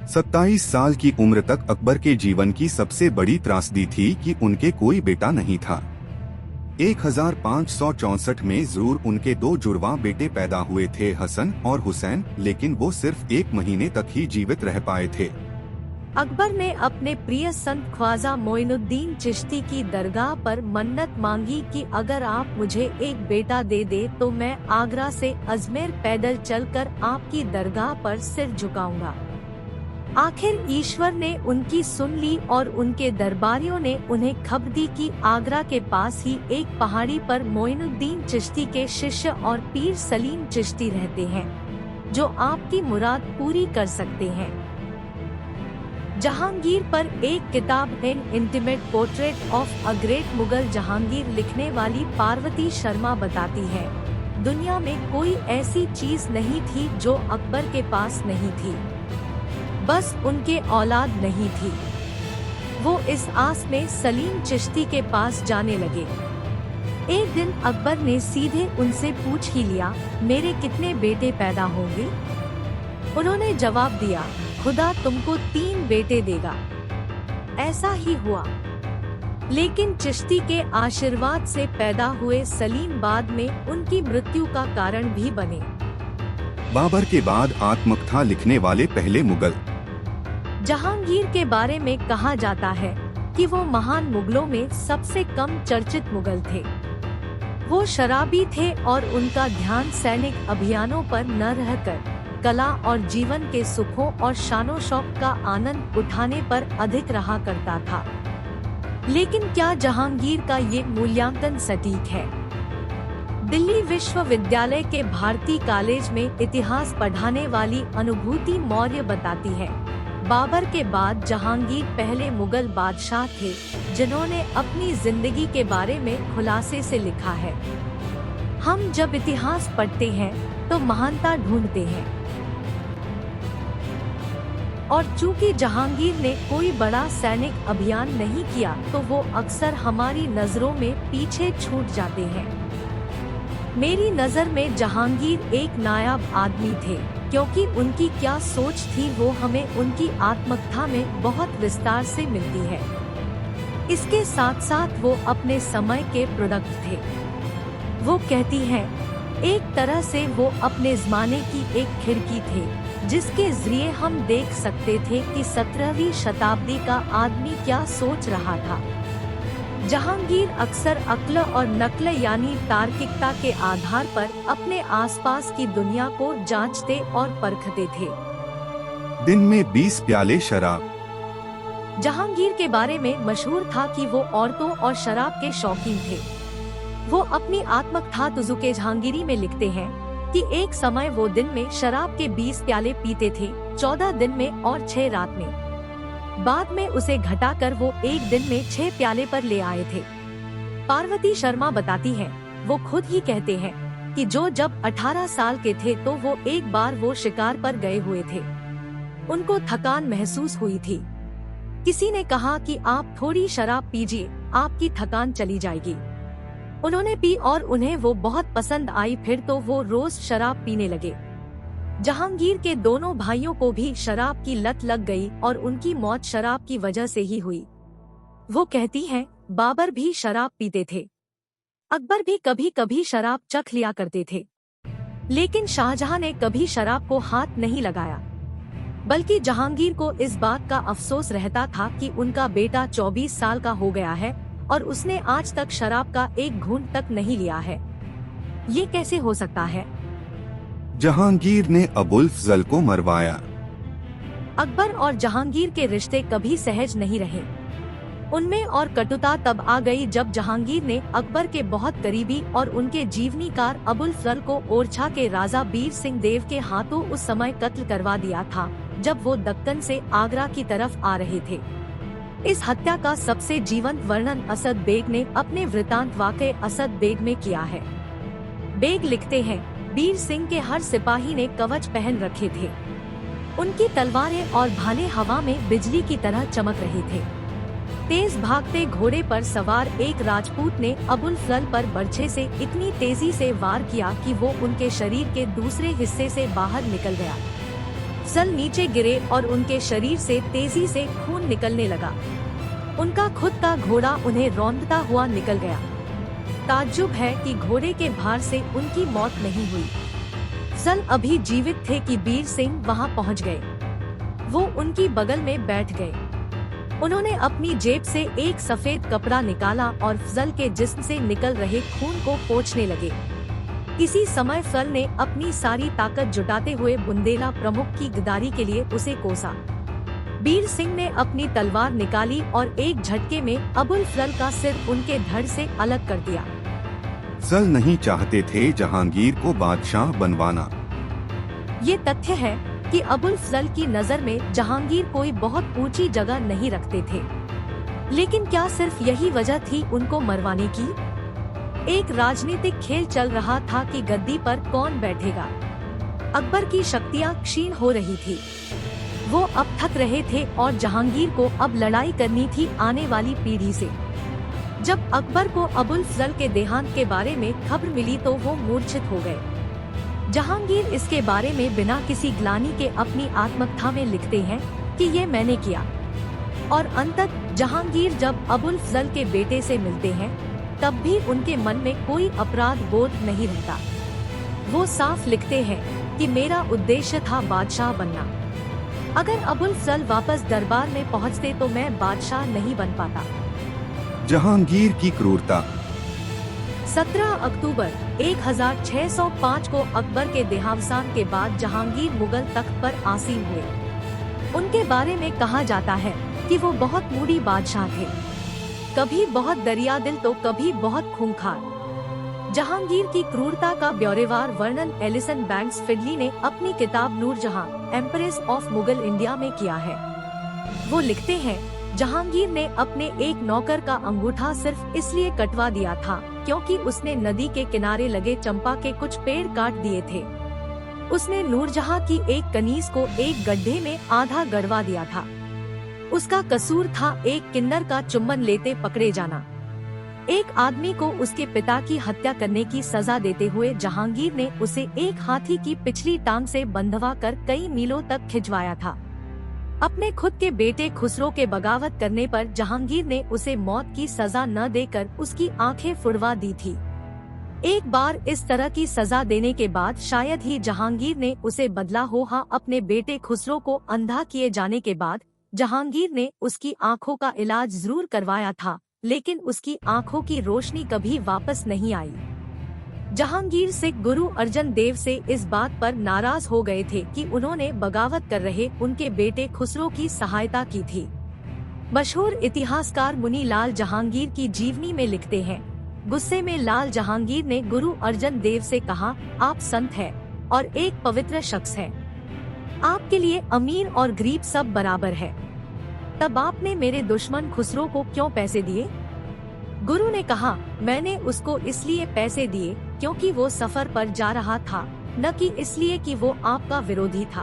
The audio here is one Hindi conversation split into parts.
27 साल की उम्र तक अकबर के जीवन की सबसे बड़ी त्रासदी थी कि उनके कोई बेटा नहीं था। 1564 में जरूर उनके दो जुड़वा बेटे पैदा हुए थे, हसन और हुसैन, लेकिन वो सिर्फ 1 महीने तक ही जीवित रह पाए थे। अकबर ने अपने प्रिय संत ख्वाजा मोइनुद्दीन चिश्ती की दरगाह पर मन्नत मांगी कि अगर आप मुझे एक बेटा दे दे तो मैं आगरा से अजमेर पैदल चलकर आपकी दरगाह पर सिर झुकाऊंगा। आखिर ईश्वर ने उनकी सुन ली और उनके दरबारियों ने उन्हें खबर दी कि आगरा के पास ही एक पहाड़ी पर मोइनुद्दीन चिश्ती के शिष्य और पीर सलीम चिश्ती रहते हैं, जो आपकी मुराद पूरी कर सकते हैं। जहांगीर पर एक किताब N intimate portrait of a great Mughal Jahangir लिखने वाली पार्वती शर्मा बताती है, दुनिया में कोई ऐसी चीज नहीं थी जो अकबर के पास नहीं थी, बस उनके औलाद नहीं थी। वो इस आस में सलीम चिश्ती के पास जाने लगे। एक दिन अकबर ने सीधे उनसे पूछ ही लिया, मेरे कितने बेटे पैदा होंगे? उन्होंने जवाब दिया, खुदा तुमको 3 बेटे देगा। ऐसा ही हुआ, लेकिन चिश्ती के आशीर्वाद से पैदा हुए सलीम बाद में उनकी मृत्यु का कारण भी बने। बाबर के बाद आत्मकथा लिखने वाले पहले मुगल। जहांगीर के बारे में कहा जाता है कि वो महान मुगलों में सबसे कम चर्चित मुगल थे। वो शराबी थे और उनका ध्यान सैनिक अभियानों पर न रहकर कला और जीवन के सुखों और शानो शौक का आनंद उठाने पर अधिक रहा करता था। लेकिन क्या जहांगीर का ये मूल्यांकन सटीक है? दिल्ली विश्वविद्यालय के भारती कॉलेज में इतिहास पढ़ाने वाली अनुभूति मौर्य बताती है, बाबर के बाद जहांगीर पहले मुगल बादशाह थे जिन्होंने अपनी जिंदगी के बारे में खुलासे से लिखा है। हम जब इतिहास पढ़ते हैं तो महानता ढूंढते हैं, और चूंकि जहांगीर ने कोई बड़ा सैनिक अभियान नहीं किया तो वो अक्सर हमारी नजरों में पीछे छूट जाते हैं। मेरी नजर में जहांगीर एक नायाब आदमी थे, क्योंकि उनकी क्या सोच थी वो हमें उनकी आत्मकथा में बहुत विस्तार से मिलती है। इसके साथ साथ वो अपने समय के प्रोडक्ट थे। वो कहती हैं, एक तरह से वो अपने ज़माने की एक खिड़की थे जिसके जरिए हम देख सकते थे कि 17वीं शताब्दी का आदमी क्या सोच रहा था। जहांगीर अक्सर अक्ल और नक्ल यानी तार्किकता के आधार पर अपने आसपास की दुनिया को जांचते और परखते थे। दिन में 20 प्याले शराब। जहांगीर के बारे में मशहूर था कि वो औरतों और शराब के शौकीन थे। वो अपनी आत्मकथा तुजुके जहांगीरी में लिखते हैं कि एक समय वो दिन में शराब के 20 प्याले पीते थे, 14 दिन में और 6 रात में। बाद में उसे घटाकर वो एक दिन में 6 प्याले पर ले आए थे। पार्वती शर्मा बताती है, वो खुद ही कहते हैं कि जब 18 साल के थे तो वो एक बार वो शिकार पर गए हुए थे। उनको थकान महसूस हुई थी। किसी ने कहा कि आप थोड़ी शराब पीजिए, आपकी थकान चली जाएगी। उन्होंने पी और उन्हें वो बहुत पसंद आई। फिर तो वो रोज शराब पीने लगे। जहांगीर के दोनों भाइयों को भी शराब की लत लग गई और उनकी मौत शराब की वजह से ही हुई। वो कहती हैं, बाबर भी शराब पीते थे, अकबर भी कभी कभी शराब चख लिया करते थे, लेकिन शाहजहां ने कभी शराब को हाथ नहीं लगाया। बल्कि जहांगीर को इस बात का अफसोस रहता था कि उनका बेटा 24 साल का हो गया है और उसने आज तक शराब का एक घूंट तक नहीं लिया है। ये कैसे हो सकता है? जहांगीर ने अबुल फजल को मरवाया। अकबर और जहांगीर के रिश्ते कभी सहज नहीं रहे। उनमें और कटुता तब आ गई जब जहांगीर ने अकबर के बहुत करीबी और उनके जीवनीकार अबुल फजल को ओरछा के राजा बीर सिंह देव के हाथों उस समय कत्ल करवा दिया था जब वो दक्कन से आगरा की तरफ आ रहे थे। इस हत्या का सबसे जीवंत वर्णन असद बेग ने अपने वृतांत वाक़े असद बेग में किया है। बेग लिखते हैं, बीर सिंह के हर सिपाही ने कवच पहन रखे थे। उनकी तलवारें और भाले हवा में बिजली की तरह चमक रहे थे। तेज भागते घोड़े पर सवार एक राजपूत ने अबुल फजल पर बर्छे से इतनी तेजी से वार किया कि वो उनके शरीर के दूसरे हिस्से से बाहर निकल गया। अफजल नीचे गिरे और उनके शरीर से तेजी से खून निकलने लगा। उनका खुद का घोड़ा उन्हें रौंदता हुआ निकल गया। ताज्जुब है कि घोड़े के भार से उनकी मौत नहीं हुई। अफजल अभी जीवित थे कि बीर सिंह वहां पहुंच गए। वो उनकी बगल में बैठ गए। उन्होंने अपनी जेब से एक सफेद कपड़ा निकाला और अफजल के जिस्म से निकल रहे खून को पोंछने लगे। इसी समय अफजल ने अपनी सारी ताकत जुटाते हुए बुंदेला प्रमुख की गिरफ्तारी के लिए उसे कोसा। बीर सिंह ने अपनी तलवार निकाली और एक झटके में अबुल फजल का सिर उनके धड़ से अलग कर दिया। अफजल नहीं चाहते थे जहांगीर को बादशाह बनवाना। ये तथ्य है कि अबुल फजल की नजर में जहांगीर कोई बहुत ऊंची जगह नहीं रखते थे, लेकिन क्या सिर्फ यही वजह थी उनको मरवाने की? एक राजनीतिक खेल चल रहा था कि गद्दी पर कौन बैठेगा। अकबर की शक्तियां क्षीण हो रही थी। वो अब थक रहे थे और जहांगीर को अब लड़ाई करनी थी आने वाली पीढ़ी से। जब अकबर को अबुल फजल के देहांत के बारे में खबर मिली तो वो मूर्छित हो गए। जहांगीर इसके बारे में बिना किसी ग्लानि के अपनी आत्मकथा में लिखते हैं कि ये मैंने किया। और अंततः जहांगीर जब अबुल फजल के बेटे से मिलते हैं तब भी उनके मन में कोई अपराध बोध नहीं रहता। वो साफ लिखते हैं कि मेरा उद्देश्य था बादशाह बनना। अगर अबुल फजल वापस दरबार में पहुंचते तो मैं बादशाह नहीं बन पाता। जहांगीर की क्रूरता। 17 अक्टूबर 1605 को अकबर के देहावसान के बाद जहांगीर मुगल तख्त पर आसीन हुए। उनके बारे में कहा जाता है कि वो बहुत मूडी बादशाह थे, कभी बहुत दरियादिल तो कभी बहुत खूंखार। जहांगीर की क्रूरता का ब्यौरेवार वर्णन एलिसन बैंक्स फिडली ने अपनी किताब Nurjahan empress of Mughal India में किया है। वो लिखते हैं, जहांगीर ने अपने एक नौकर का अंगूठा सिर्फ इसलिए कटवा दिया था क्योंकि उसने नदी के किनारे लगे चंपा के कुछ पेड़ काट दिए थे। उसने नूरजहां की एक कनीज को एक गड्ढे में आधा गड़वा दिया था। उसका कसूर था एक किन्नर का चुम्बन लेते पकड़े जाना। एक आदमी को उसके पिता की हत्या करने की सजा देते हुए जहांगीर ने उसे एक हाथी की पिछली टांग से बंधवा कर कई मीलों तक खिंचवाया था। अपने खुद के बेटे खुसरो के बगावत करने पर जहांगीर ने उसे मौत की सजा न देकर उसकी आंखें फुड़वा दी थी। एक बार इस तरह की सजा देने के बाद शायद ही जहांगीर ने उसे बदला हो। हाँ, अपने बेटे खुसरो को अंधा किए जाने के बाद जहांगीर ने उसकी आंखों का इलाज जरूर करवाया था, लेकिन उसकी आंखों की रोशनी कभी वापस नहीं आई। जहांगीर सिख गुरु अर्जन देव से इस बात पर नाराज हो गए थे कि उन्होंने बगावत कर रहे उनके बेटे खुसरो की सहायता की थी। मशहूर इतिहासकार मुनी लाल जहांगीर की जीवनी में लिखते हैं, गुस्से में लाल जहांगीर ने गुरु अर्जन देव से कहा, आप संत हैं और एक पवित्र शख्स हैं। आपके लिए अमीर और गरीब सब बराबर है। तब आपने मेरे दुश्मन खुसरो को क्यों पैसे दिए? गुरु ने कहा, मैंने उसको इसलिए पैसे दिए क्योंकि वो सफर पर जा रहा था, न कि इसलिए कि वो आपका विरोधी था।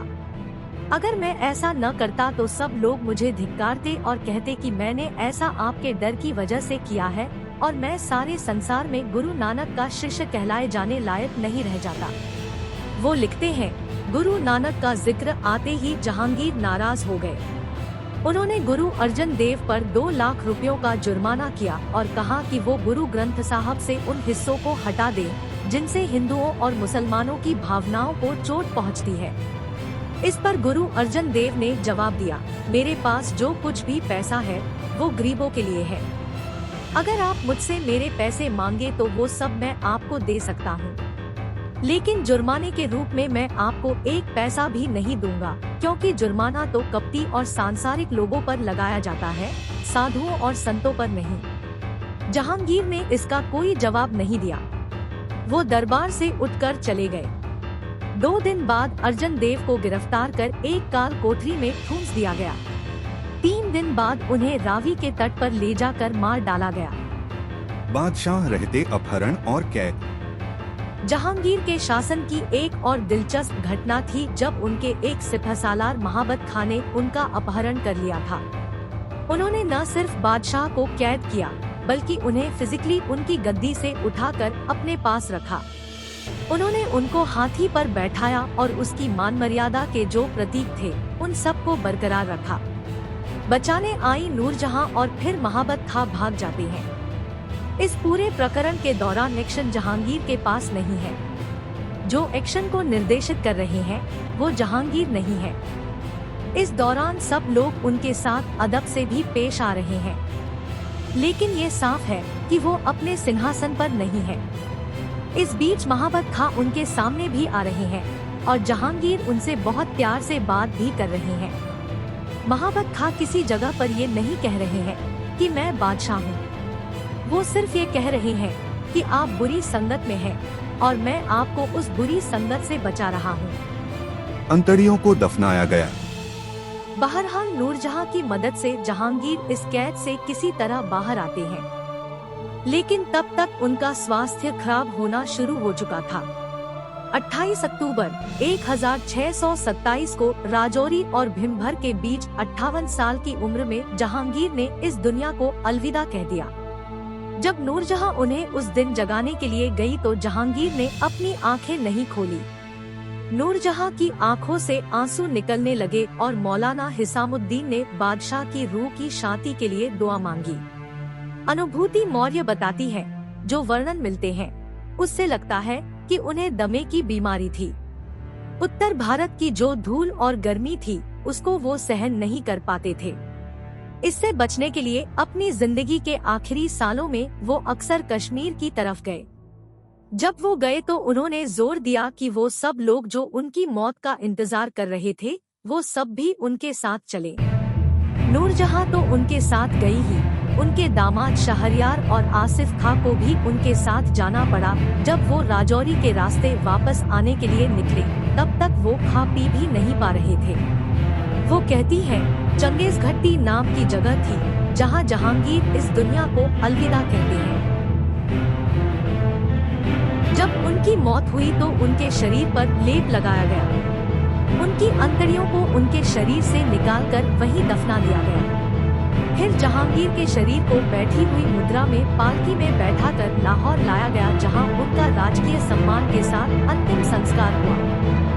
अगर मैं ऐसा न करता तो सब लोग मुझे धिक्कारते और कहते कि मैंने ऐसा आपके डर की वजह से किया है और मैं सारे संसार में गुरु नानक का शिष्य कहलाए जाने लायक नहीं रह जाता। वो लिखते हैं, गुरु नानक का जिक्र आते ही जहांगीर नाराज हो गए। उन्होंने गुरु अर्जन देव पर 2 लाख रुपयों का जुर्माना किया और कहा कि वो गुरु ग्रंथ साहब से उन हिस्सों को हटा दें जिनसे हिंदुओं और मुसलमानों की भावनाओं को चोट पहुंचती है। इस पर गुरु अर्जन देव ने जवाब दिया, मेरे पास जो कुछ भी पैसा है वो गरीबों के लिए है। अगर आप मुझसे मेरे पैसे मांगे तो वो सब मैं आपको दे सकता हूँ, लेकिन जुर्माने के रूप में मैं आपको एक पैसा भी नहीं दूंगा, क्योंकि जुर्माना तो कपटी और सांसारिक लोगों पर लगाया जाता है, साधुओं और संतों पर नहीं। जहांगीर ने इसका कोई जवाब नहीं दिया। वो दरबार से उठकर चले गए। 2 दिन बाद अर्जन देव को गिरफ्तार कर एक काल कोठरी में ठूंस दिया गया। 3 दिन बाद उन्हें रावी के तट पर ले जाकर मार डाला गया। बादशाह रहते अपहरण और कैद। जहांगीर के शासन की एक और दिलचस्प घटना थी जब उनके एक सिपहसालार महाबत खां ने उनका अपहरण कर लिया था। उन्होंने न सिर्फ बादशाह को कैद किया बल्कि उन्हें फिजिकली उनकी गद्दी से उठाकर अपने पास रखा। उन्होंने उनको हाथी पर बैठाया और उसकी मान मर्यादा के जो प्रतीक थे उन सबको बरकरार रखा। बचाने आई नूरजहां और फिर महाबत खां भाग जाते हैं। इस पूरे प्रकरण के दौरान एक्शन जहांगीर के पास नहीं है। जो एक्शन को निर्देशित कर रहे हैं वो जहांगीर नहीं है। इस दौरान सब लोग उनके साथ अदब से भी पेश आ रहे हैं, लेकिन ये साफ है कि वो अपने सिंहासन पर नहीं है। इस बीच महाबत खां उनके सामने भी आ रहे हैं और जहांगीर उनसे बहुत प्यार से बात भी कर रहे हैं। महाबत खां किसी जगह पर ये नहीं कह रहे हैं कि मैं बादशाह हूँ। वो सिर्फ ये कह रहे हैं कि आप बुरी संगत में हैं और मैं आपको उस बुरी संगत से बचा रहा हूँ। अंतड़ियों को दफनाया गया। बहरहाल नूरजहां की मदद से जहांगीर इस कैद से किसी तरह बाहर आते हैं, लेकिन तब तक उनका स्वास्थ्य खराब होना शुरू हो चुका था। 28 अक्टूबर 1627 को राजौरी और भीमभर के बीच 58 साल की उम्र में जहांगीर ने इस दुनिया को अलविदा कह दिया। जब नूरजहां उन्हें उस दिन जगाने के लिए गई तो जहांगीर ने अपनी आंखें नहीं खोली। नूरजहां की आंखों से आंसू निकलने लगे और मौलाना हिसामुद्दीन ने बादशाह की रूह की शांति के लिए दुआ मांगी। अनुभूति मौर्य बताती है, जो वर्णन मिलते हैं उससे लगता है कि उन्हें दमे की बीमारी थी। उत्तर भारत की जो धूल और गर्मी थी उसको वो सहन नहीं कर पाते थे। इससे बचने के लिए अपनी जिंदगी के आखिरी सालों में वो अक्सर कश्मीर की तरफ गए। जब वो गए तो उन्होंने जोर दिया कि वो सब लोग जो उनकी मौत का इंतजार कर रहे थे वो सब भी उनके साथ चले। नूरजहां तो उनके साथ गई ही, उनके दामाद शहरयार और आसिफ खां को भी उनके साथ जाना पड़ा। जब वो राजौरी के रास्ते वापस आने के लिए निकले तब तक वो खा पी भी नहीं पा रहे थे। वो कहती है, चंगेज घट्टी नाम की जगह थी जहां जहांगीर इस दुनिया को अलविदा कहते हैं। जब उनकी मौत हुई तो उनके शरीर पर लेप लगाया गया। उनकी अंतड़ियों को उनके शरीर से निकालकर वहीं दफना दिया गया। फिर जहांगीर के शरीर को बैठी हुई मुद्रा में पालकी में बैठाकर लाहौर लाया गया, जहां उनका राजकीय सम्मान के साथ अंतिम संस्कार हुआ।